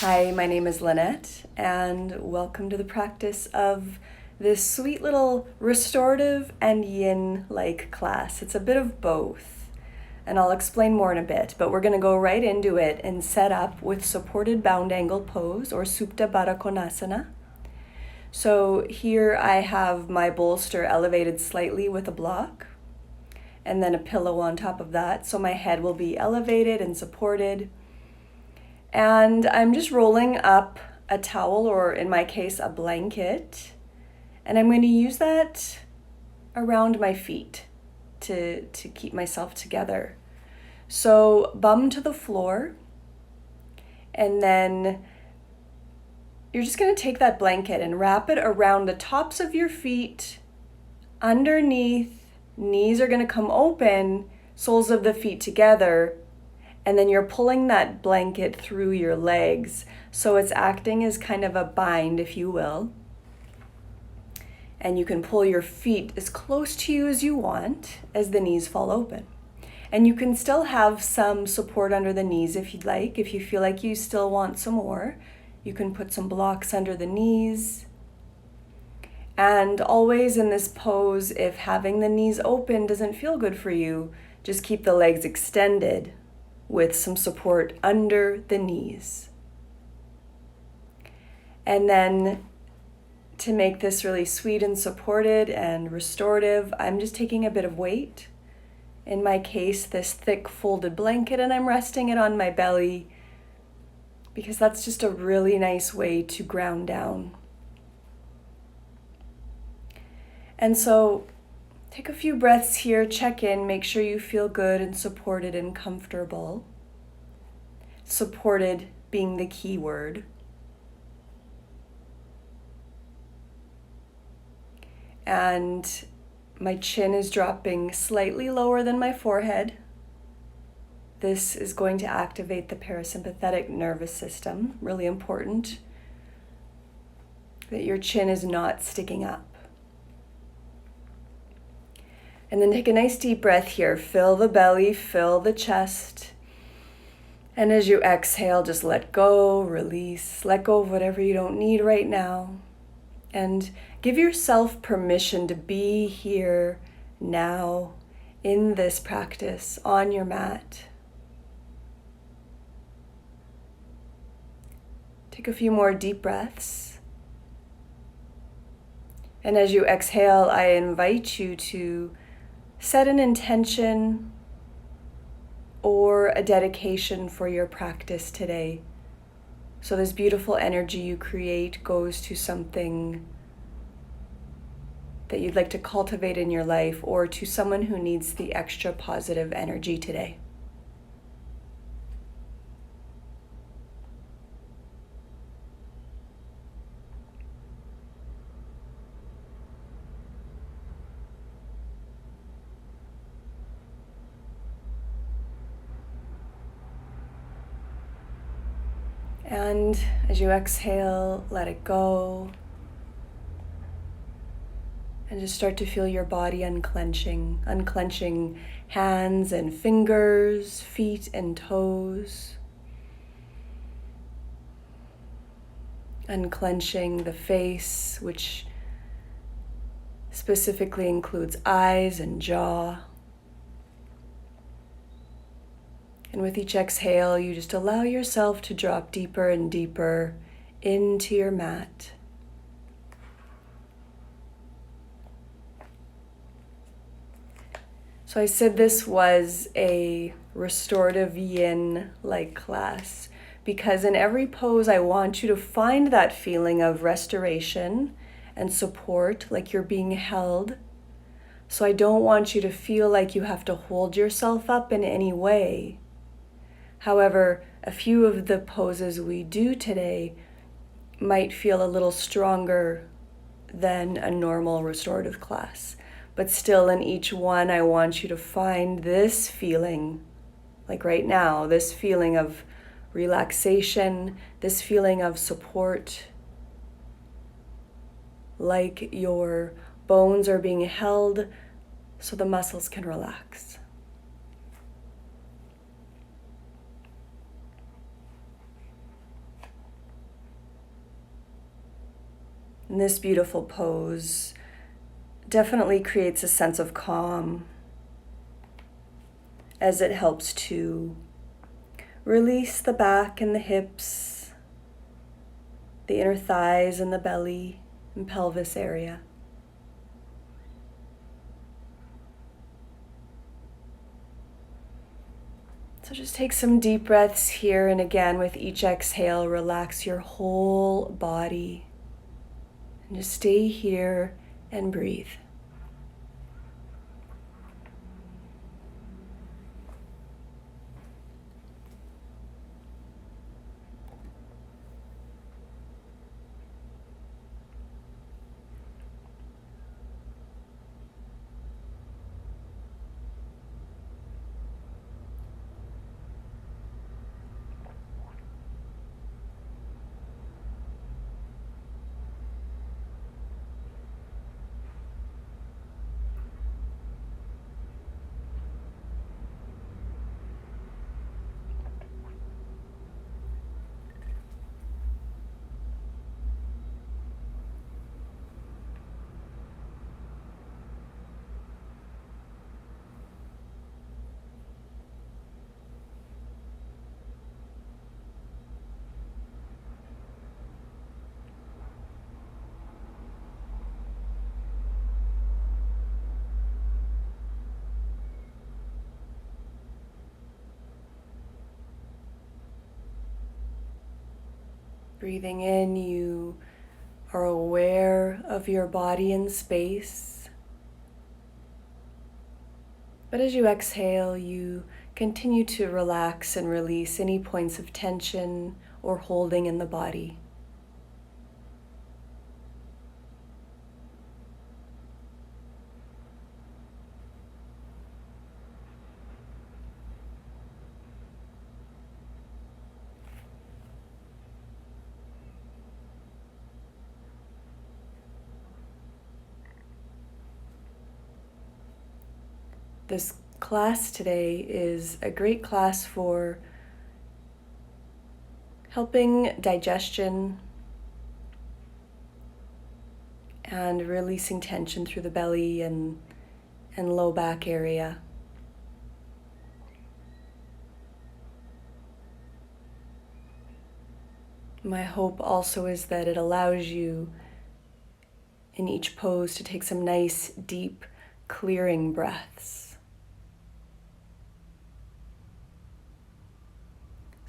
Hi, my name is Lynette, and welcome to the practice of this sweet little restorative and yin-like class. It's a bit of both, and I'll explain more in a bit, but we're going to go right into it and set up with supported bound angle pose or Supta Baddha Konasana. So here I have my bolster elevated slightly with a block, and then a pillow on top of that, so my head will be elevated and supported. And I'm just rolling up a towel, or in my case, a blanket. And I'm going to use that around my feet to keep myself together. So bum to the floor. And then you're just going to take that blanket and wrap it around the tops of your feet, underneath. Knees are going to come open, soles of the feet together. And then you're pulling that blanket through your legs. So it's acting as kind of a bind, if you will. And you can pull your feet as close to you as you want as the knees fall open. And you can still have some support under the knees if you'd like. If you feel like you still want some more, you can put some blocks under the knees. And always in this pose, if having the knees open doesn't feel good for you, just keep the legs extended with some support under the knees. And then to make this really sweet and supported and restorative, I'm just taking a bit of weight. In my case, this thick folded blanket, and I'm resting it on my belly because that's just a really nice way to ground down. And so take a few breaths here, check in, make sure you feel good and supported and comfortable. Supported being the key word. And my chin is dropping slightly lower than my forehead. This is going to activate the parasympathetic nervous system. Really important that your chin is not sticking up. And then take a nice deep breath here. Fill the belly, fill the chest. And as you exhale, just let go, release, let go of whatever you don't need right now. And give yourself permission to be here now in this practice on your mat. Take a few more deep breaths. And as you exhale, I invite you to set an intention or a dedication for your practice today. So this beautiful energy you create goes to something that you'd like to cultivate in your life, or to someone who needs the extra positive energy today. And as you exhale, let it go. And just start to feel your body unclenching hands and fingers, feet and toes. Unclenching the face, which specifically includes eyes and jaw. And with each exhale, you just allow yourself to drop deeper and deeper into your mat. So I said this was a restorative yin-like class because in every pose I want you to find that feeling of restoration and support, like you're being held. So I don't want you to feel like you have to hold yourself up in any way. However, a few of the poses we do today might feel a little stronger than a normal restorative class. But still, in each one, I want you to find this feeling, like right now, this feeling of relaxation, this feeling of support, like your bones are being held so the muscles can relax. And this beautiful pose definitely creates a sense of calm as it helps to release the back and the hips, the inner thighs and the belly and pelvis area. So just take some deep breaths here, and again with each exhale, relax your whole body. And just stay here and breathe. Breathing in, you are aware of your body in space. But as you exhale, you continue to relax and release any points of tension or holding in the body. This class today is a great class for helping digestion and releasing tension through the belly and low back area. My hope also is that it allows you in each pose to take some nice, deep, clearing breaths.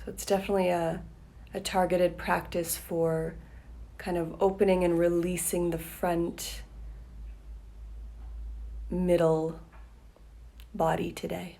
So it's definitely a targeted practice for kind of opening and releasing the front, middle body today.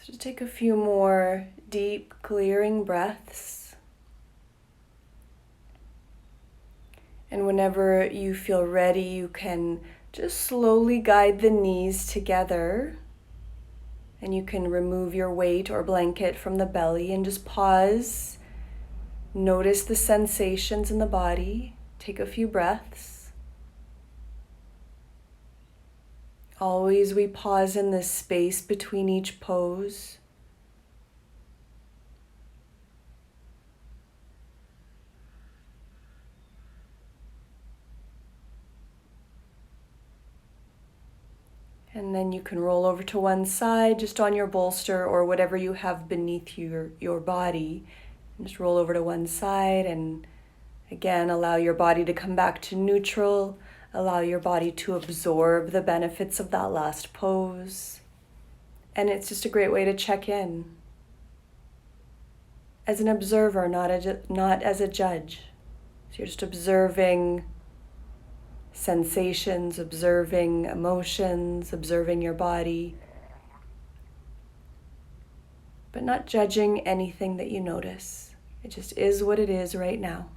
So take a few more deep, clearing breaths. And whenever you feel ready, you can just slowly guide the knees together. And you can remove your weight or blanket from the belly and just pause. Notice the sensations in the body. Take a few breaths. Always we pause in this space between each pose. And then you can roll over to one side, just on your bolster or whatever you have beneath your body. And just roll over to one side and again, allow your body to come back to neutral. Allow your body to absorb the benefits of that last pose. And it's just a great way to check in. As an observer, not as a judge. So you're just observing sensations, observing emotions, observing your body, but not judging anything that you notice. It just is what it is right now.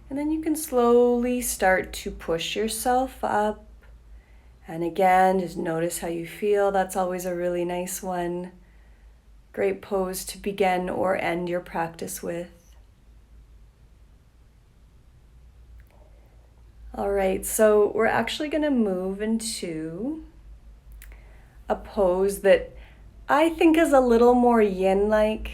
And then you can slowly start to push yourself up. And again, just notice how you feel. That's always a really nice one. Great pose to begin or end your practice with. All right, so we're actually going to move into a pose that I think is a little more yin-like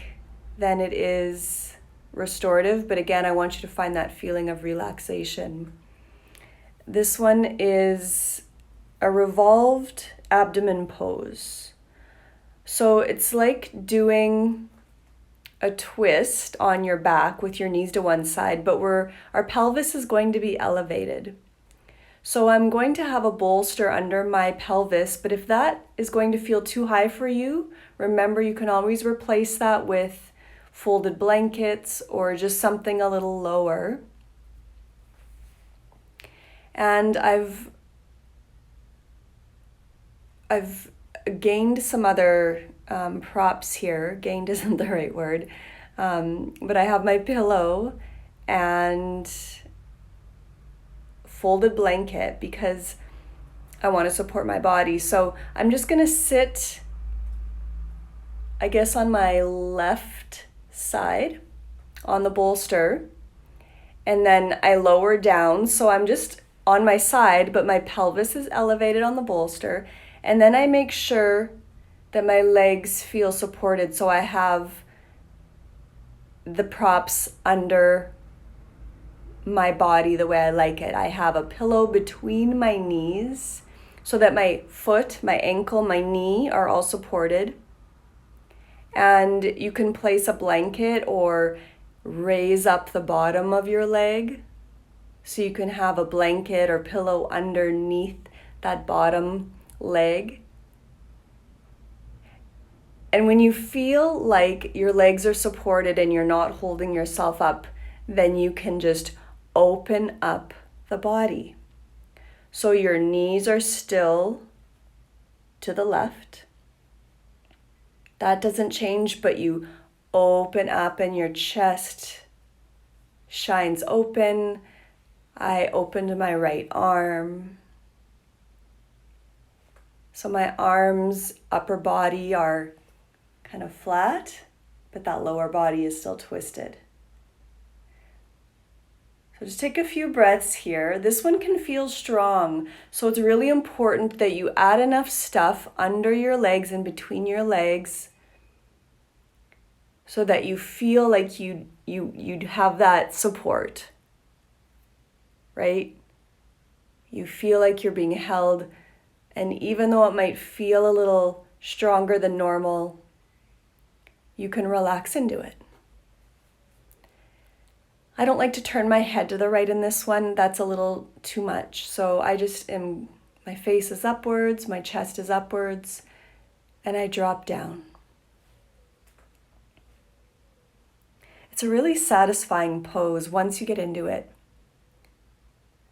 than it is restorative, but again, I want you to find that feeling of relaxation. This one is a revolved abdomen pose. So it's like doing a twist on your back with your knees to one side, but our pelvis is going to be elevated. So I'm going to have a bolster under my pelvis, but if that is going to feel too high for you, remember you can always replace that with folded blankets or just something a little lower. And I've gained some other props here. Gained isn't the right word, but I have my pillow and folded blanket because I want to support my body. So I'm just going to sit, I guess, on my left side on the bolster, and then I lower down, so I'm just on my side, but my pelvis is elevated on the bolster, and then I make sure that my legs feel supported, so I have the props under my body the way I like it. I have a pillow between my knees so that my foot, my ankle, my knee are all supported. And you can place a blanket or raise up the bottom of your leg. So you can have a blanket or pillow underneath that bottom leg. And when you feel like your legs are supported and you're not holding yourself up, then you can just open up the body. So your knees are still to the left. That doesn't change, but you open up and your chest shines open. I opened my right arm. So my arms, upper body are kind of flat, but that lower body is still twisted. So just take a few breaths here. This one can feel strong, so it's really important that you add enough stuff under your legs and between your legs so that you feel like you'd have that support, right? You feel like you're being held, and even though it might feel a little stronger than normal, you can relax into it. I don't like to turn my head to the right in this one. That's a little too much. So my face is upwards, my chest is upwards, and I drop down. It's a really satisfying pose once you get into it.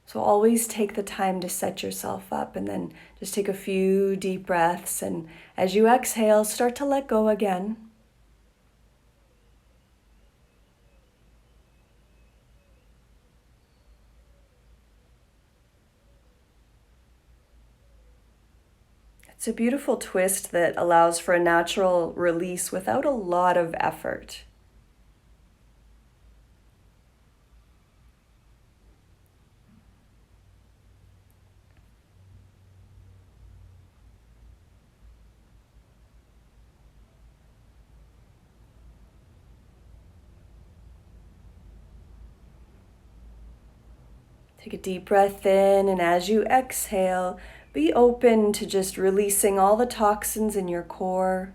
So always take the time to set yourself up and then just take a few deep breaths. And as you exhale, start to let go again. It's a beautiful twist that allows for a natural release without a lot of effort. Take a deep breath in, and as you exhale, be open to just releasing all the toxins in your core,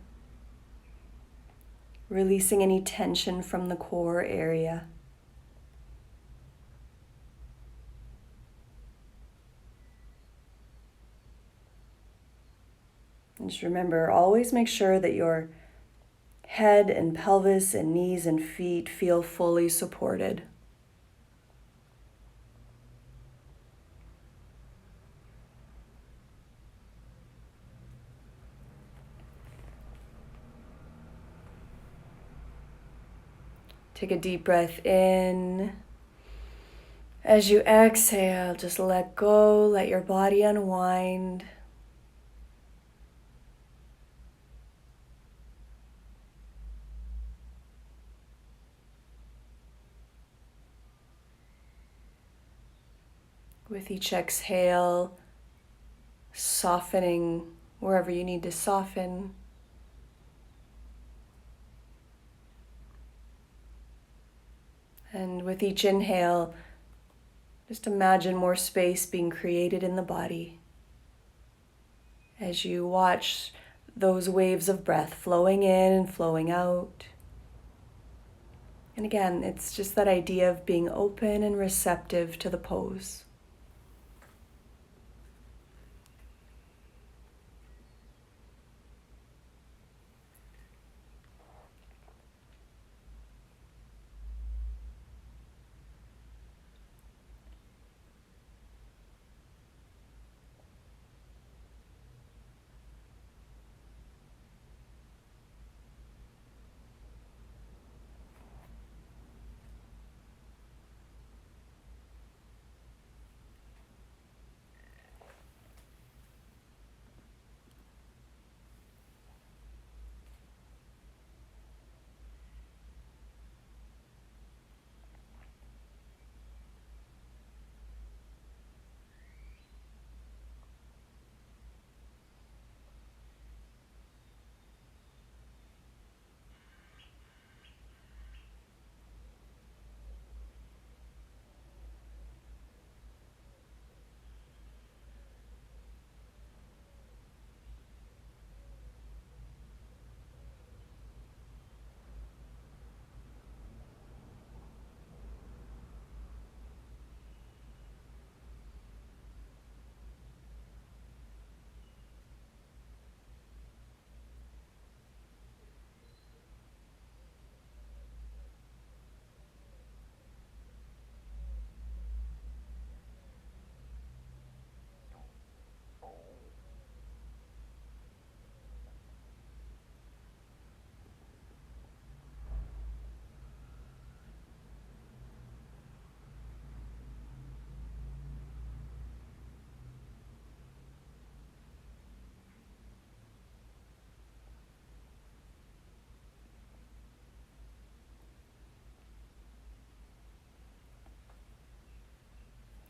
releasing any tension from the core area. And just remember, always make sure that your head and pelvis and knees and feet feel fully supported. Take a deep breath in. As you exhale, just let go, let your body unwind. With each exhale, softening wherever you need to soften. And with each inhale, just imagine more space being created in the body as you watch those waves of breath flowing in and flowing out. And again, it's just that idea of being open and receptive to the pose.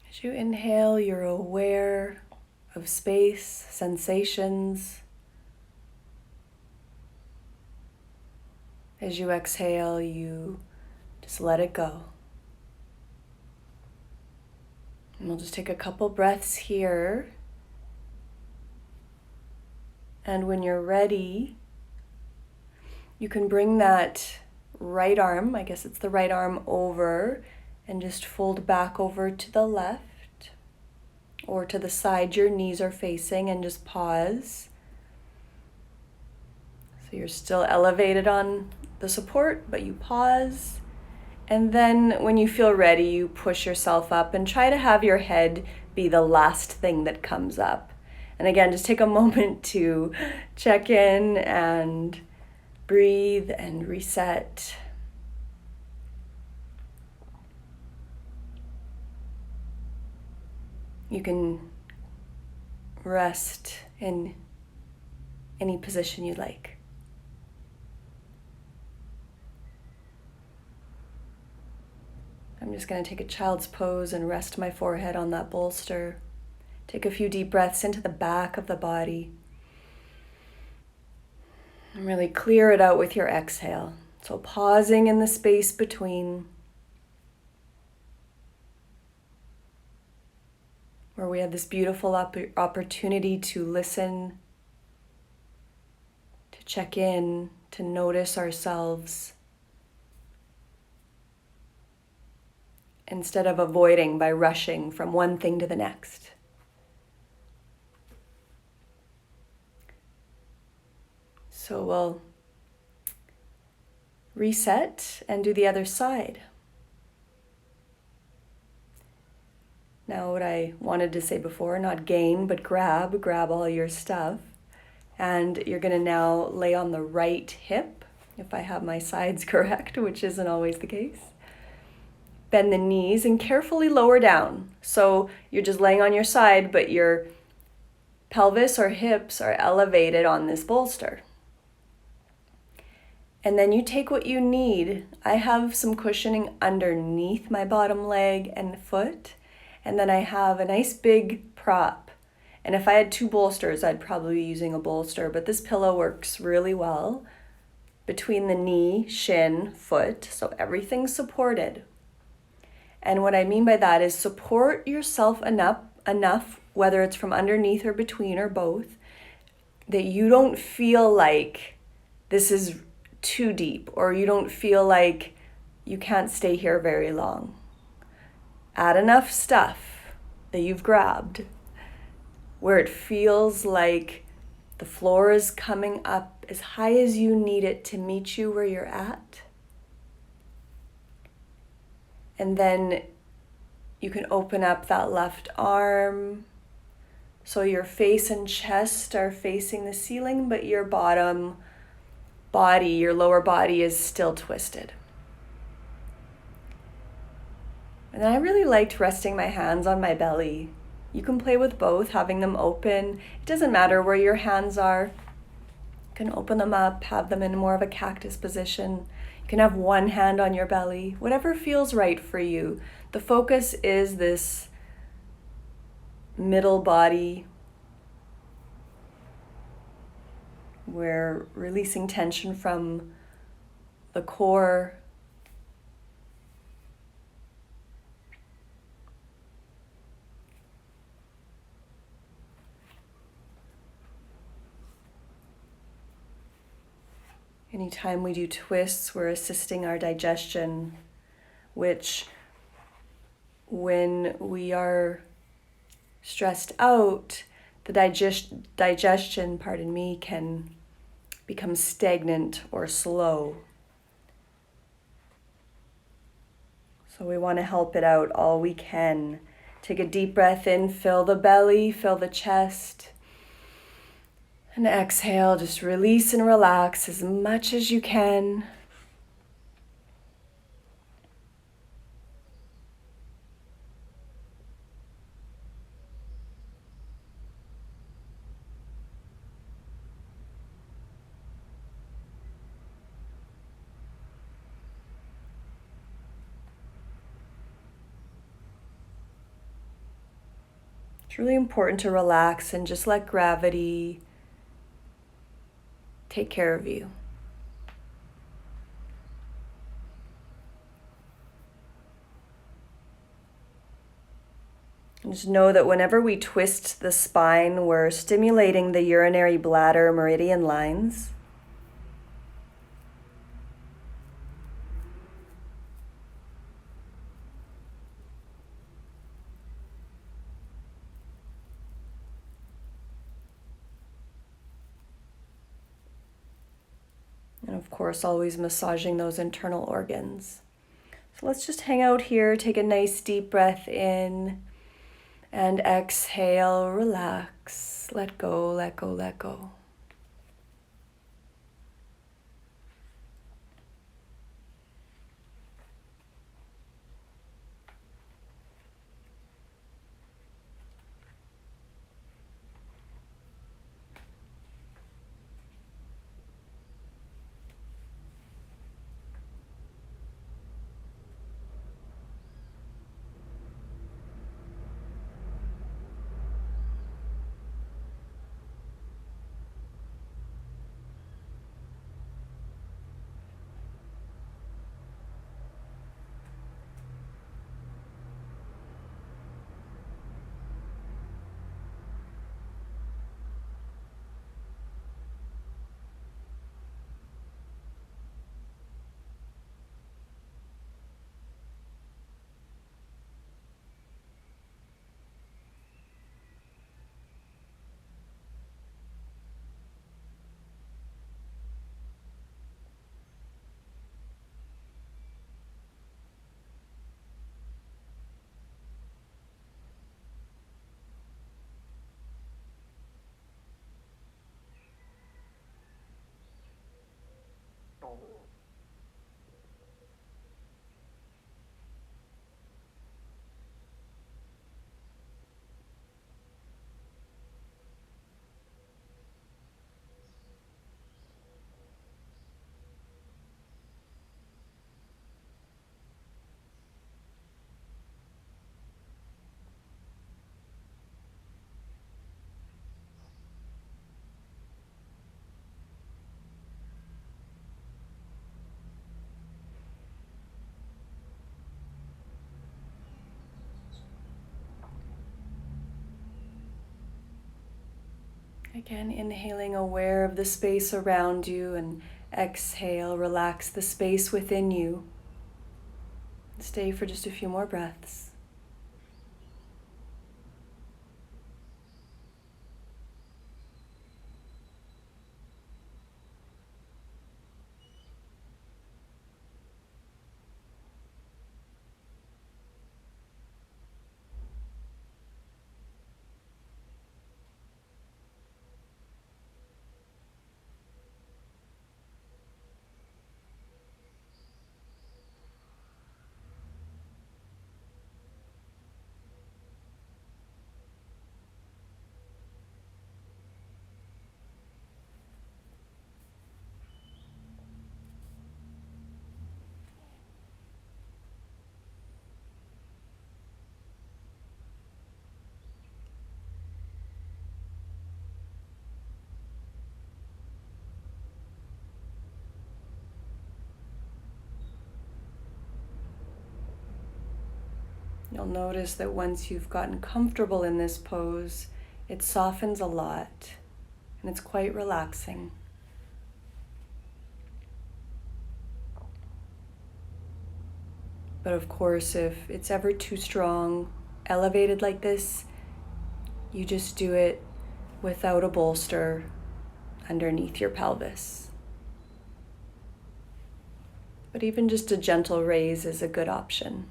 As you inhale, you're aware of space, sensations. As you exhale, you just let it go. And we'll just take a couple breaths here. And when you're ready, you can bring that right arm, I guess it's the right arm, over and just fold back over to the left or to the side your knees are facing, and just pause. So you're still elevated on the support, but you pause. And then when you feel ready, you push yourself up and try to have your head be the last thing that comes up. And again, just take a moment to check in and breathe and reset. You can rest in any position you like. I'm just going to take a child's pose and rest my forehead on that bolster. Take a few deep breaths into the back of the body. And really clear it out with your exhale. So pausing in the space between, where we have this beautiful opportunity to listen, to check in, to notice ourselves, instead of avoiding by rushing from one thing to the next. So we'll reset and do the other side. Now, what I wanted to say before, not gain, but grab all your stuff. And you're going to now lay on the right hip, if I have my sides correct, which isn't always the case. Bend the knees and carefully lower down. So you're just laying on your side, but your pelvis or hips are elevated on this bolster. And then you take what you need. I have some cushioning underneath my bottom leg and foot. And then I have a nice big prop. And if I had two bolsters, I'd probably be using a bolster. But this pillow works really well between the knee, shin, foot. So everything's supported. And what I mean by that is support yourself enough, whether it's from underneath or between or both, that you don't feel like this is too deep, or you don't feel like you can't stay here very long. Add enough stuff that you've grabbed where it feels like the floor is coming up as high as you need it to meet you where you're at. And then you can open up that left arm so your face and chest are facing the ceiling, but your bottom body, your lower body is still twisted. And I really liked resting my hands on my belly. You can play with both, having them open. It doesn't matter where your hands are. You can open them up, have them in more of a cactus position. You can have one hand on your belly, whatever feels right for you. The focus is this middle body. We're releasing tension from the core. Anytime we do twists, we're assisting our digestion, which when we are stressed out, the digestion, can become stagnant or slow. So we want to help it out all we can. Take a deep breath in, fill the belly, fill the chest. And exhale, just release and relax as much as you can. It's really important to relax and just let gravity take care of you. And just know that whenever we twist the spine, we're stimulating the urinary bladder meridian lines. And of course, always massaging those internal organs. So let's just hang out here, take a nice deep breath in, and exhale, relax, let go, let go, let go. Again, inhaling, aware of the space around you, and exhale, relax the space within you. Stay for just a few more breaths. You'll notice that once you've gotten comfortable in this pose, it softens a lot and it's quite relaxing. But of course, if it's ever too strong, elevated like this, you just do it without a bolster underneath your pelvis. But even just a gentle raise is a good option.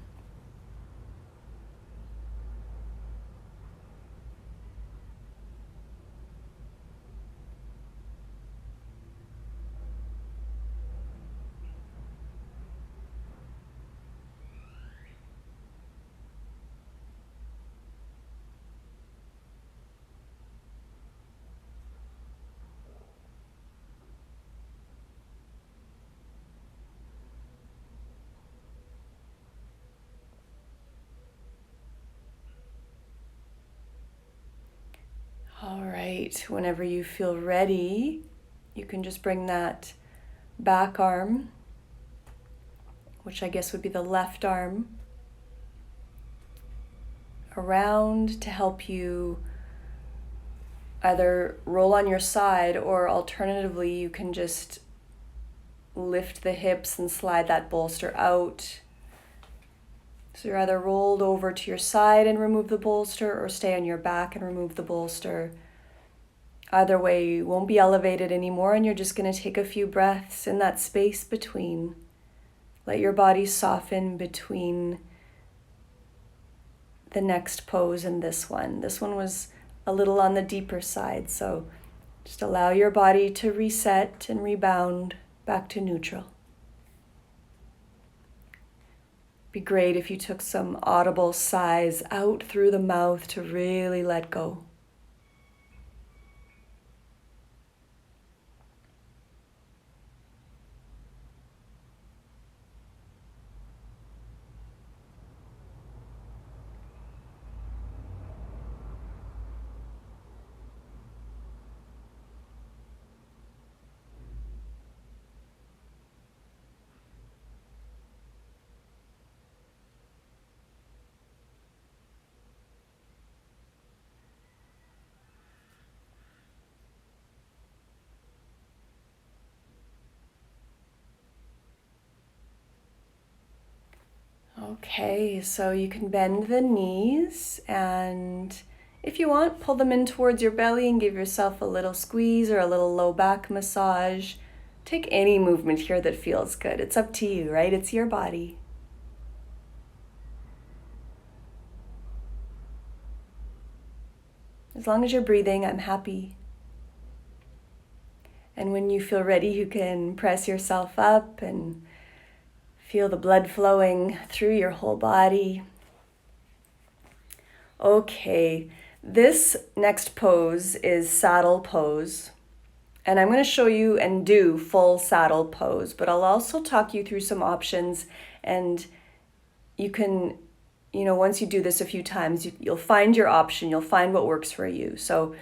All right, whenever you feel ready, you can just bring that back arm, which I guess would be the left arm, around to help you either roll on your side, or alternatively you can just lift the hips and slide that bolster out. So you're either rolled over to your side and remove the bolster, or stay on your back and remove the bolster. Either way, you won't be elevated anymore, and you're just going to take a few breaths in that space between. Let your body soften between the next pose and this one. This one was a little on the deeper side, so just allow your body to reset and rebound back to neutral. Be great if you took some audible sighs out through the mouth to really let go. Okay, so you can bend the knees, and if you want, pull them in towards your belly and give yourself a little squeeze or a little low back massage. Take any movement here that feels good. It's up to you, right? It's your body. As long as you're breathing, I'm happy. And when you feel ready, you can press yourself up and feel the blood flowing through your whole body. Okay, this next pose is saddle pose. And I'm going to show you and do full saddle pose, but I'll also talk you through some options, and you can, once you do this a few times, you'll find your option, you'll find what works for you. So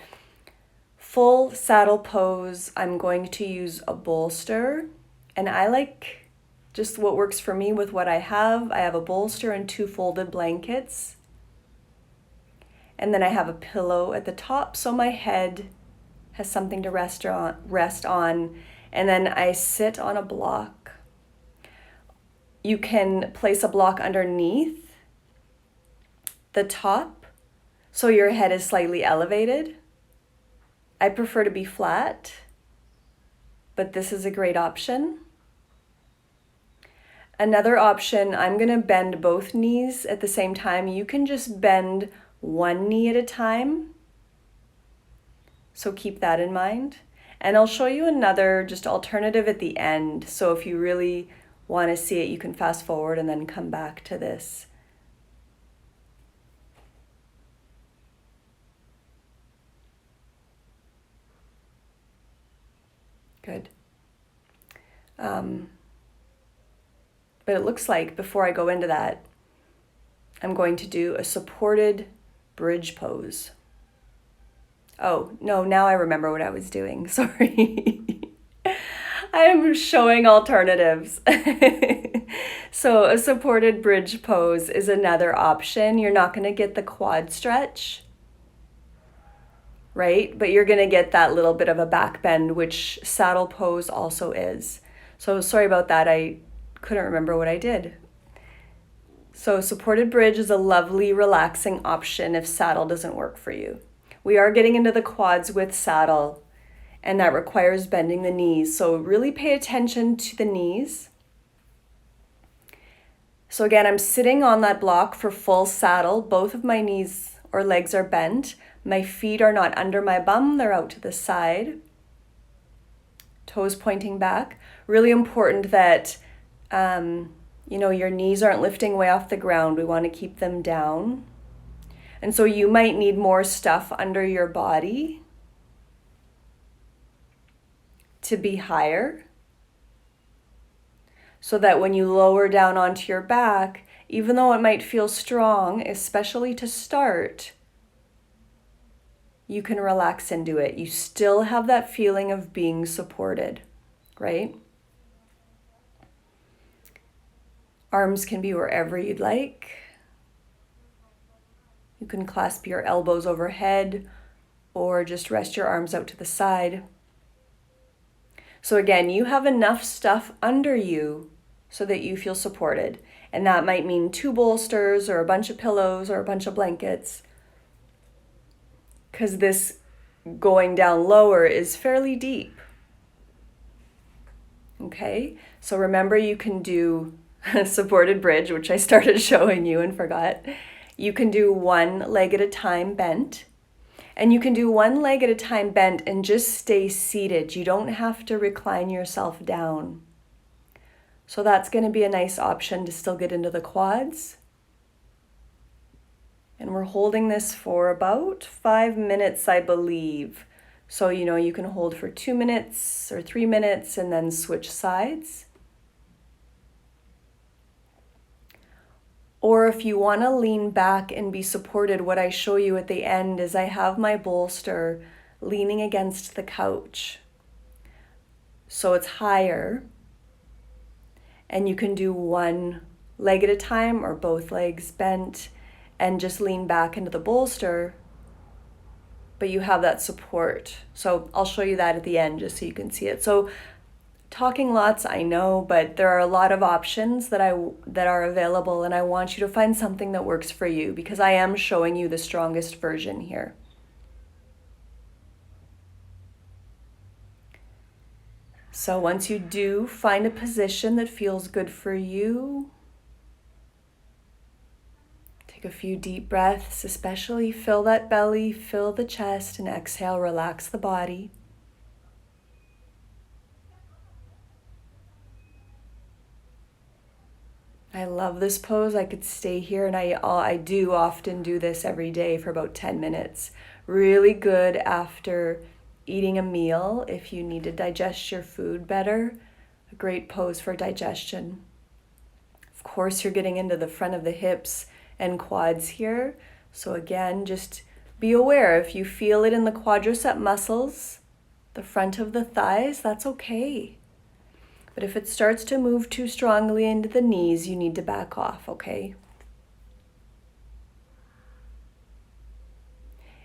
full saddle pose, I'm going to use a bolster, and I like just what works for me with what I have. I have a bolster and 2 folded blankets. And then I have a pillow at the top, so my head has something to rest on, and then I sit on a block. You can place a block underneath the top so your head is slightly elevated. I prefer to be flat, but this is a great option. Another option, I'm going to bend both knees at the same time. You can just bend one knee at a time. So keep that in mind. And I'll show you another just alternative at the end. So if you really want to see it, you can fast forward and then come back to this. Good. But it looks like before I go into that, I'm going to do a supported bridge pose. Oh, no, now I remember what I was doing. Sorry. I am showing alternatives. So a supported bridge pose is another option. You're not going to get the quad stretch, right? But you're going to get that little bit of a back bend, which saddle pose also is. So sorry about that. I couldn't remember what I did. So supported bridge is a lovely, relaxing option if saddle doesn't work for you. We are getting into the quads with saddle, and that requires bending the knees. So really pay attention to the knees. So again, I'm sitting on that block for full saddle. Both of my knees or legs are bent. My feet are not under my bum, they're out to the side. Toes pointing back. Really important that your knees aren't lifting way off the ground. We want to keep them down. And so you might need more stuff under your body to be higher, so that when you lower down onto your back, even though it might feel strong, especially to start, you can relax into it. You still have that feeling of being supported, right? Arms can be wherever you'd like. You can clasp your elbows overhead or just rest your arms out to the side. So again, you have enough stuff under you so that you feel supported. And that might mean 2 bolsters or a bunch of pillows or a bunch of blankets, because this going down lower is fairly deep. Okay, so remember, you can do a supported bridge, which I started showing you and forgot. You can do one leg at a time bent, and you can do one leg at a time bent and just stay seated. You don't have to recline yourself down. So that's going to be a nice option to still get into the quads. And we're holding this for about 5 minutes, I believe. So, you can hold for 2 minutes or 3 minutes and then switch sides. Or if you want to lean back and be supported, what I show you at the end is I have my bolster leaning against the couch. So it's higher. And you can do one leg at a time or both legs bent and just lean back into the bolster, but you have that support. So I'll show you that at the end just so you can see it. So talking lots, I know, but there are a lot of options that are available, and I want you to find something that works for you, because I am showing you the strongest version here. So once you do find a position that feels good for you, take a few deep breaths, especially fill that belly, fill the chest, and exhale, relax the body. I love this pose. I could stay here, and I do often do this every day for about 10 minutes. Really good after eating a meal if you need to digest your food better. A great pose for digestion. Of course, you're getting into the front of the hips and quads here. So again, just be aware if you feel it in the quadricep muscles, the front of the thighs, that's okay. But if it starts to move too strongly into the knees, you need to back off, okay?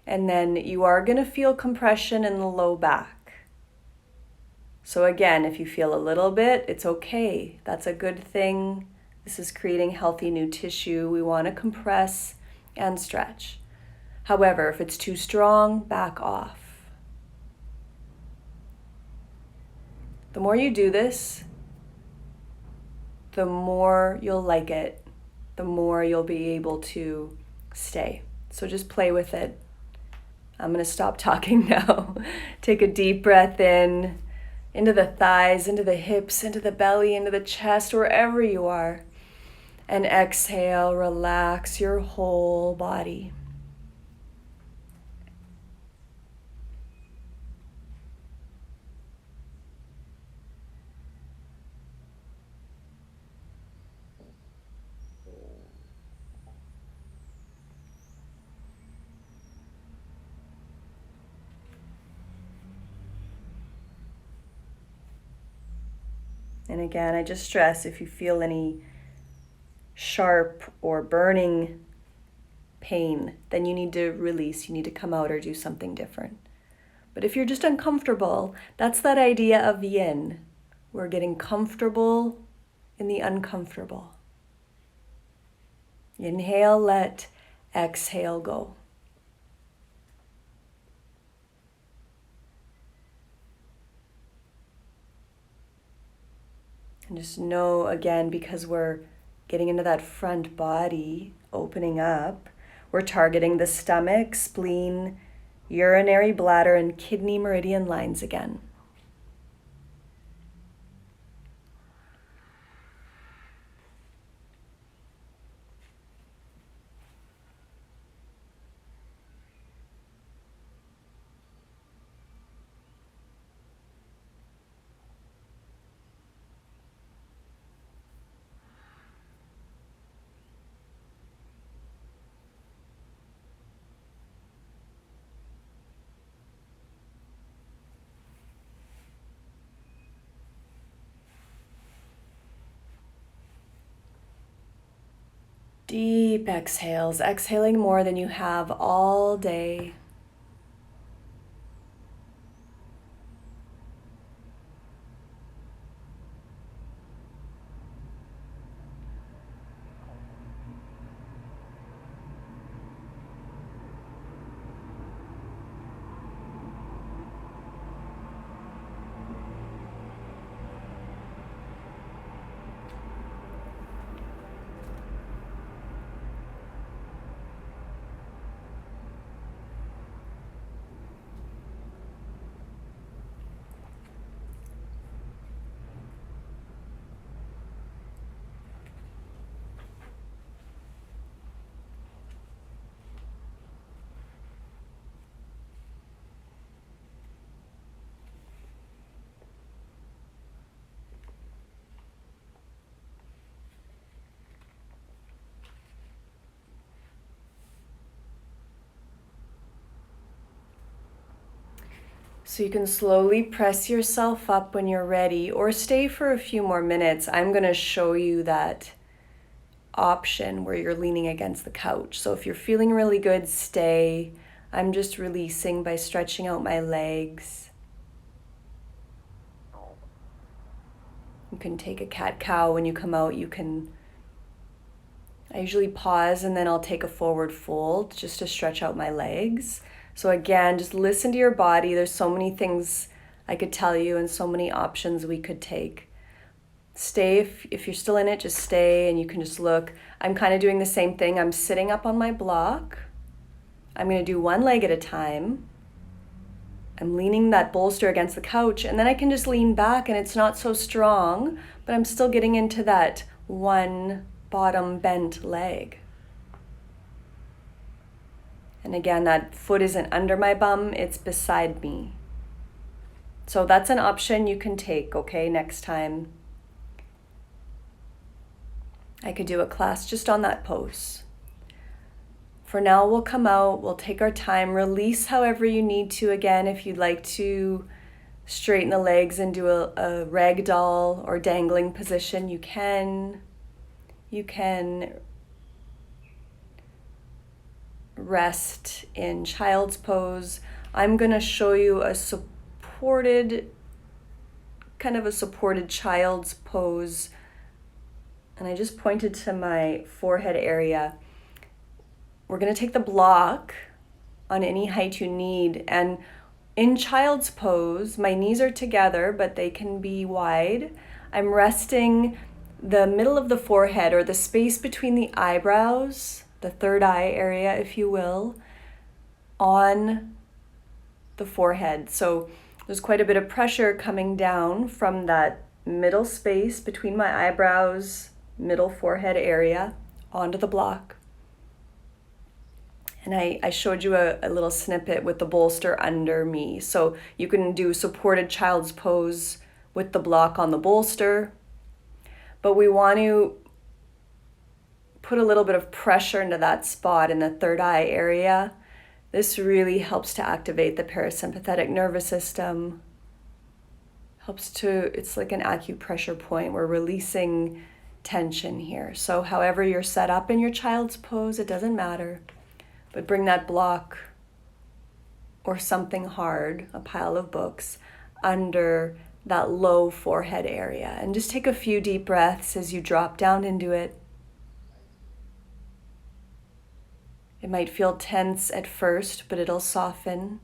And then you are going to feel compression in the low back. So again, if you feel a little bit, it's okay. That's a good thing. This is creating healthy new tissue. We want to compress and stretch. However, if it's too strong, back off. The more you do this, the more you'll like it, the more you'll be able to stay. So just play with it. I'm going to stop talking now. Take a deep breath in, into the thighs, into the hips, into the belly, into the chest, wherever you are. And exhale, relax your whole body. And again, I just stress, if you feel any sharp or burning pain, then you need to release, you need to come out or do something different. But if you're just uncomfortable, that's that idea of yin. We're getting comfortable in the uncomfortable. Inhale, let, exhale, go. And just know, again, because we're getting into that front body, opening up, we're targeting the stomach, spleen, urinary bladder, and kidney meridian lines again. Deep exhales, exhaling more than you have all day. So you can slowly press yourself up when you're ready, or stay for a few more minutes. I'm going to show you that option where you're leaning against the couch. So if you're feeling really good, stay. I'm just releasing by stretching out my legs. You can take a cat-cow when you come out. I usually pause and then I'll take a forward fold just to stretch out my legs. So again, just listen to your body. There's so many things I could tell you and so many options we could take. Stay, if you're still in it, just stay and you can just look. I'm kind of doing the same thing. I'm sitting up on my block. I'm going to do one leg at a time. I'm leaning that bolster against the couch, and then I can just lean back and it's not so strong, but I'm still getting into that one bottom bent leg. And again, that foot isn't under my bum, it's beside me. So that's an option you can take, okay, next time. I could do a class just on that pose. For now, we'll come out, we'll take our time, release however you need to. Again, if you'd like to straighten the legs and do a ragdoll or dangling position, you can. You can rest in child's pose. I'm going to show you a supported child's pose. And I just pointed to my forehead area. We're going to take the block on any height you need. And in child's pose, my knees are together, but they can be wide. I'm resting the middle of the forehead, or the space between the eyebrows, the third eye area, if you will, on the forehead. So there's quite a bit of pressure coming down from that middle space between my eyebrows, middle forehead area, onto the block. And I showed you a little snippet with the bolster under me. So you can do supported child's pose with the block on the bolster. But we want to put a little bit of pressure into that spot in the third eye area. This really helps to activate the parasympathetic nervous system. It's like an acupressure point. We're releasing tension here. So however you're set up in your child's pose, it doesn't matter. But bring that block or something hard, a pile of books, under that low forehead area. And just take a few deep breaths as you drop down into it. It might feel tense at first, but it'll soften.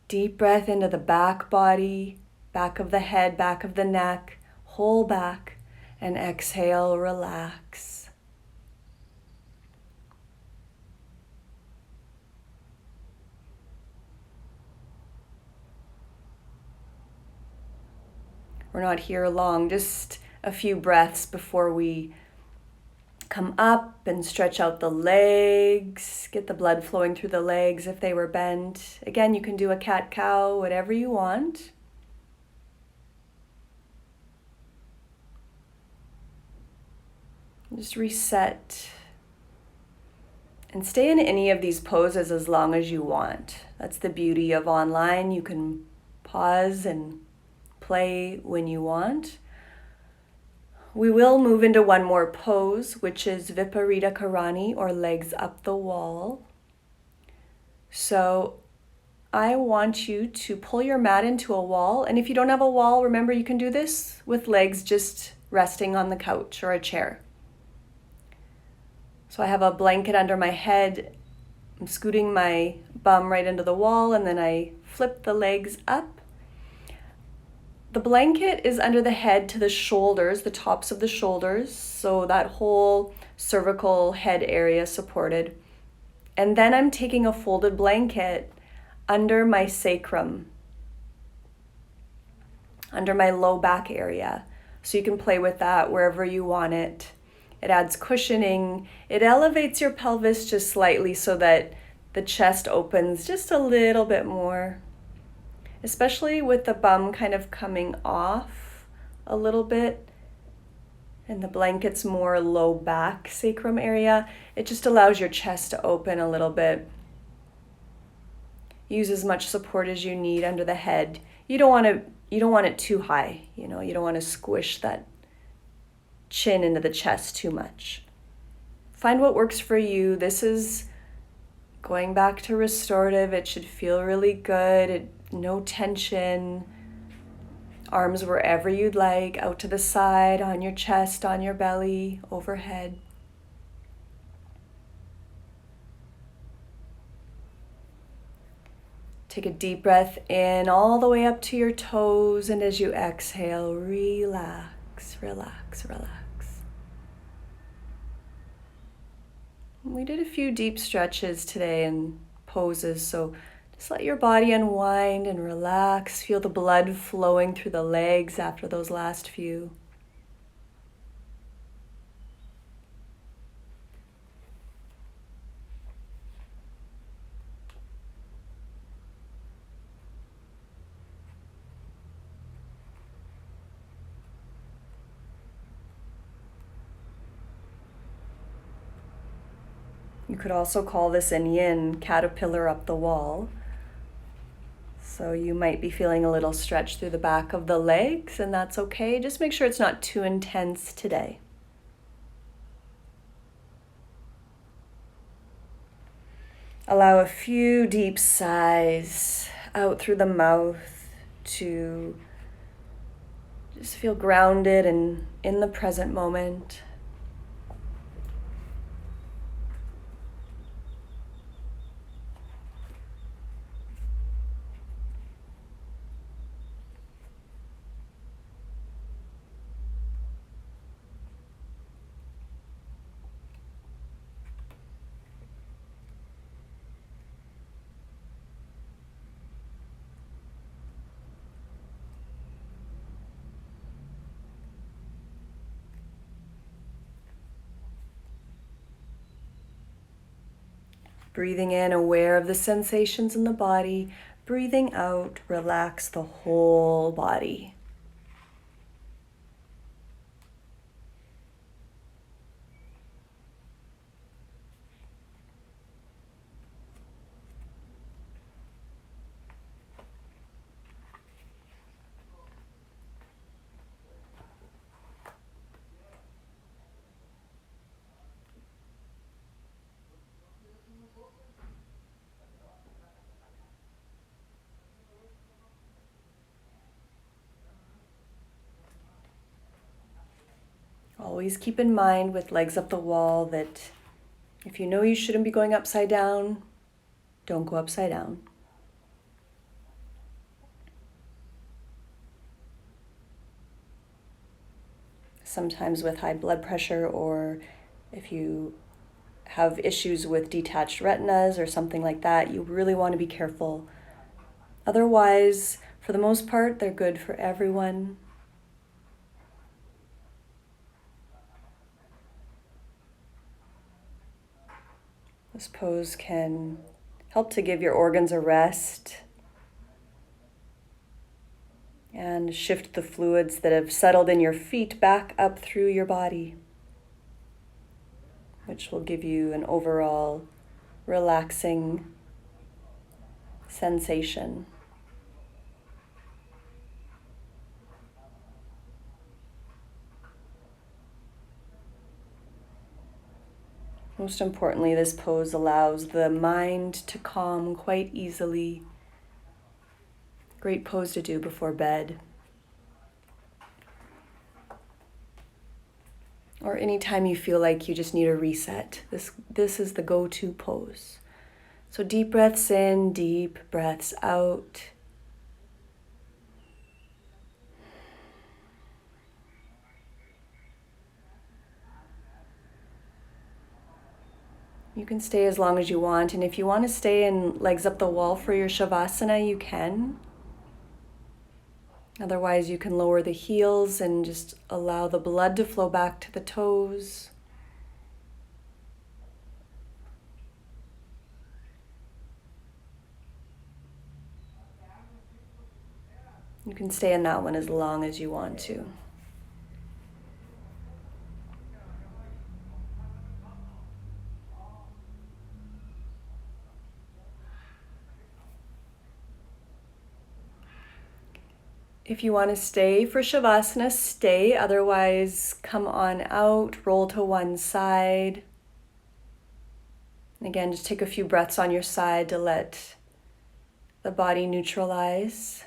Deep breath into the back body, back of the head, back of the neck, whole back, and exhale, relax. We're not here long, just a few breaths before we come up and stretch out the legs, get the blood flowing through the legs if they were bent. Again, you can do a cat-cow, whatever you want. Just reset. And stay in any of these poses as long as you want. That's the beauty of online. You can pause and play when you want. We will move into one more pose, which is Viparita Karani, or legs up the wall. So I want you to pull your mat into a wall. And if you don't have a wall, remember you can do this with legs just resting on the couch or a chair. So I have a blanket under my head. I'm scooting my bum right into the wall, and then I flip the legs up. The blanket is under the head to the shoulders, the tops of the shoulders, so that whole cervical head area supported. And then I'm taking a folded blanket under my sacrum, under my low back area. So you can play with that wherever you want it. It adds cushioning. It elevates your pelvis just slightly so that the chest opens just a little bit more. Especially with the bum kind of coming off a little bit and the blanket's more low back sacrum area, it just allows your chest to open a little bit. Use as much support as you need under the head. You don't want it too high, you don't want to squish that chin into the chest too much. Find what works for you. This is going back to restorative. It should feel really good. No tension. Arms wherever you'd like, out to the side, on your chest, on your belly, overhead. Take a deep breath in all the way up to your toes, and as you exhale, relax, relax, relax. We did a few deep stretches today and poses, so just let your body unwind and relax. Feel the blood flowing through the legs after those last few. You could also call this an yin, caterpillar up the wall. So you might be feeling a little stretch through the back of the legs, and that's okay. Just make sure it's not too intense today. Allow a few deep sighs out through the mouth to just feel grounded and in the present moment. Breathing in, aware of the sensations in the body. Breathing out, relax the whole body. Always keep in mind with legs up the wall that if you know you shouldn't be going upside down, don't go upside down. Sometimes with high blood pressure, or if you have issues with detached retinas or something like that, you really want to be careful. Otherwise, for the most part, they're good for everyone. This pose can help to give your organs a rest and shift the fluids that have settled in your feet back up through your body, which will give you an overall relaxing sensation. Most importantly, this pose allows the mind to calm quite easily. Great pose to do before bed. Or anytime you feel like you just need a reset. This is the go-to pose. So deep breaths in, deep breaths out. You can stay as long as you want, and if you want to stay in legs up the wall for your Shavasana, you can. Otherwise, you can lower the heels and just allow the blood to flow back to the toes. You can stay in that one as long as you want to. If you want to stay for Shavasana, stay. Otherwise, come on out, roll to one side. And again, just take a few breaths on your side to let the body neutralize.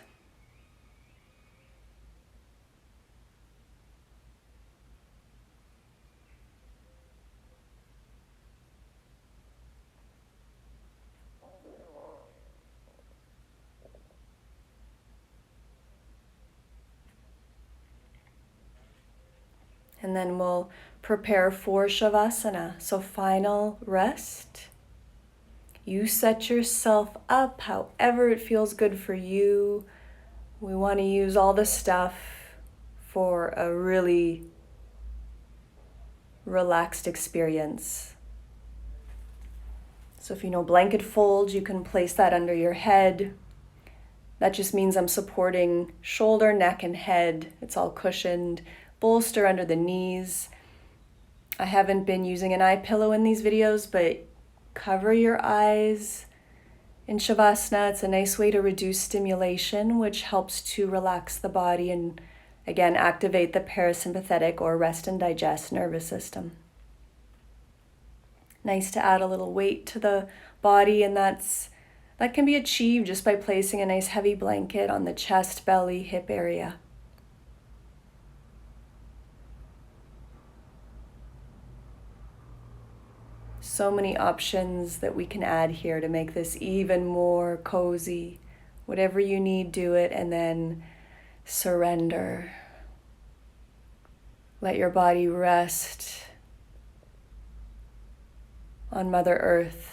And then we'll prepare for Shavasana. So final rest. You set yourself up however it feels good for you. We want to use all the stuff for a really relaxed experience. So if you know blanket folds, you can place that under your head. That just means I'm supporting shoulder, neck, and head. It's all cushioned. Bolster under the knees. I haven't been using an eye pillow in these videos, but cover your eyes in Shavasana. It's a nice way to reduce stimulation, which helps to relax the body and, again, activate the parasympathetic or rest and digest nervous system. Nice to add a little weight to the body, and that can be achieved just by placing a nice heavy blanket on the chest, belly, hip area. So many options that we can add here to make this even more cozy. Whatever you need, do it, and then surrender. Let your body rest on Mother Earth.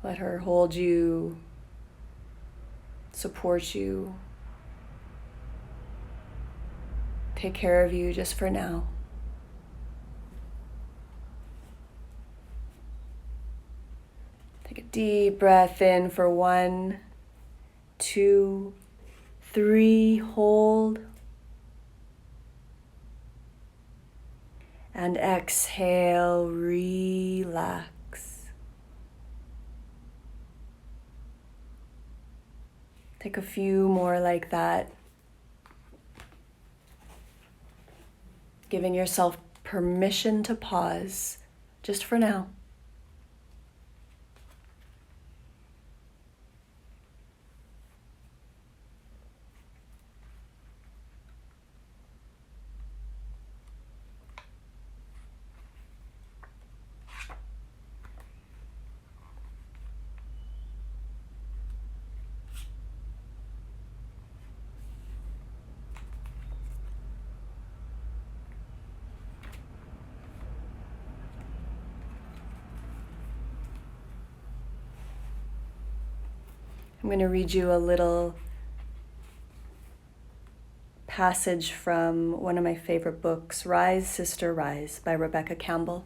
Let her hold you, support you, take care of you just for now. Take a deep breath in for 1, 2, 3, hold. And exhale, relax. Take a few more like that. Giving yourself permission to pause just for now. I'm going to read you a little passage from one of my favorite books, Rise, Sister, Rise, by Rebecca Campbell.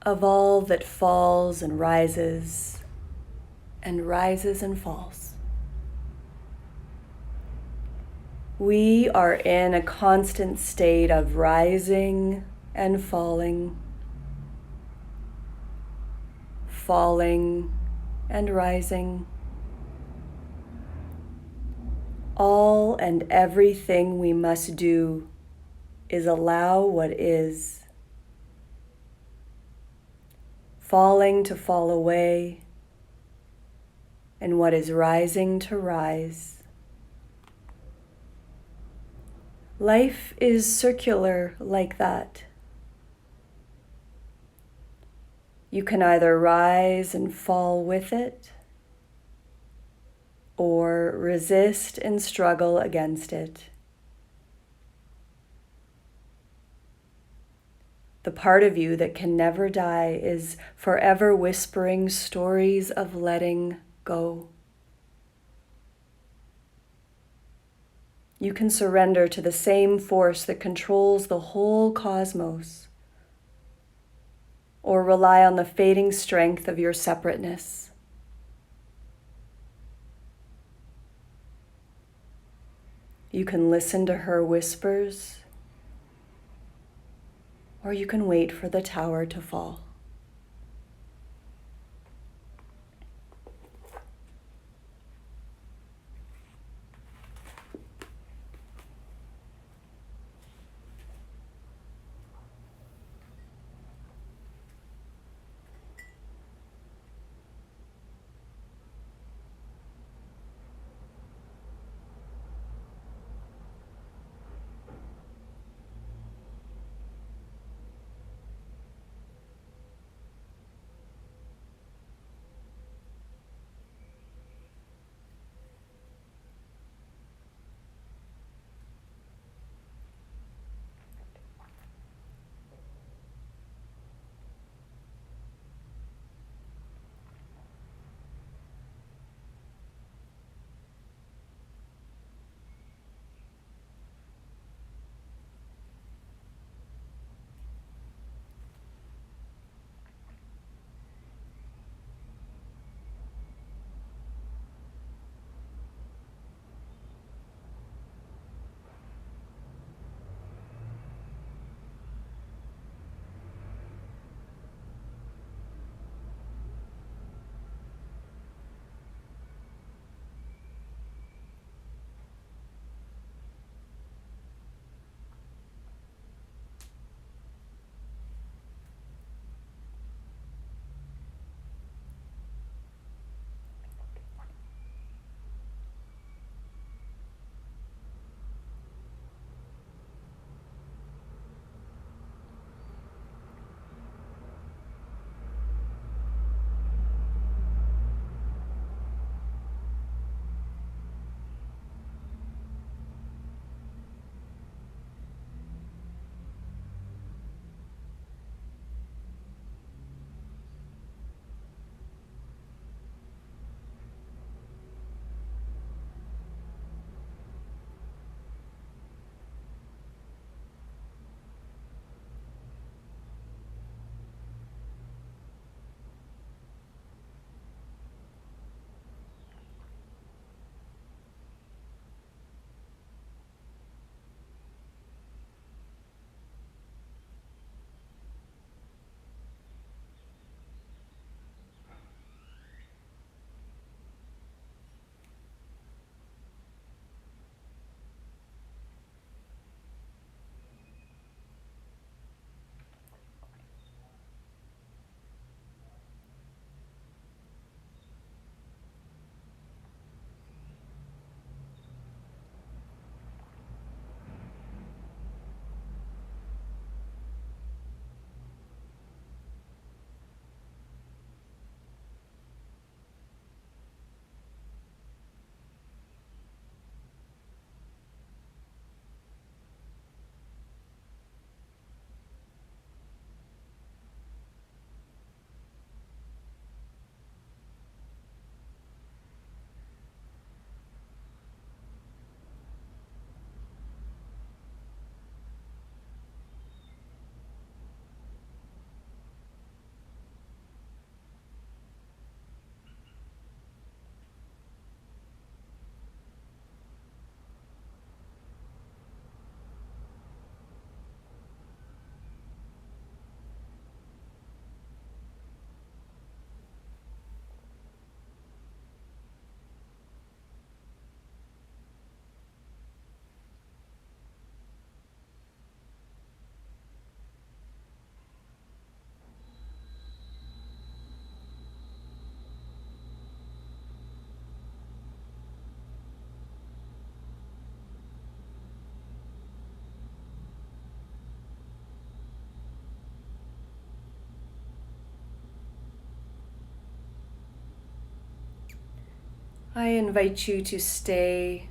Of all that falls and rises and falls, we are in a constant state of rising and falling, falling and rising. All and everything we must do is allow what is, falling to fall away, and what is rising to rise. Life is circular like that. You can either rise and fall with it, or resist and struggle against it. The part of you that can never die is forever whispering stories of letting go. You can surrender to the same force that controls the whole cosmos, or rely on the fading strength of your separateness. You can listen to her whispers, or you can wait for the tower to fall. I invite you to stay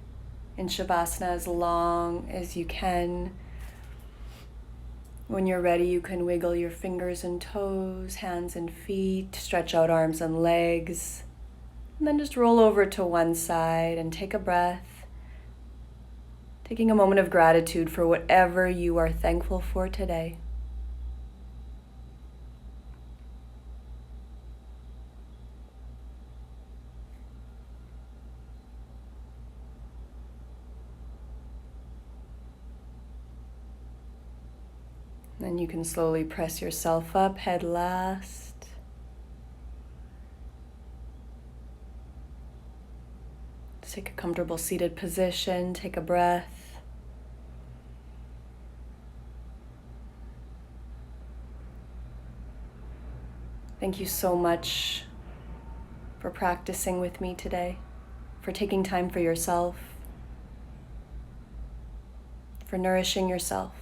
in Shavasana as long as you can. When you're ready, you can wiggle your fingers and toes, hands and feet, stretch out arms and legs, and then just roll over to one side and take a breath, taking a moment of gratitude for whatever you are thankful for today. Then you can slowly press yourself up, head last. Just take a comfortable seated position, take a breath. Thank you so much for practicing with me today, for taking time for yourself, for nourishing yourself.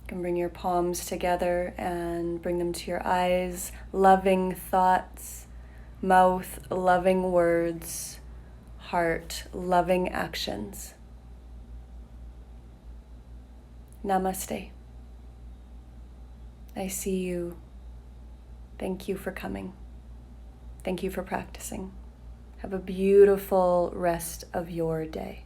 You can bring your palms together and bring them to your eyes. Loving thoughts, mouth, loving words, heart, loving actions. Namaste. I see you. Thank you for coming. Thank you for practicing. Have a beautiful rest of your day.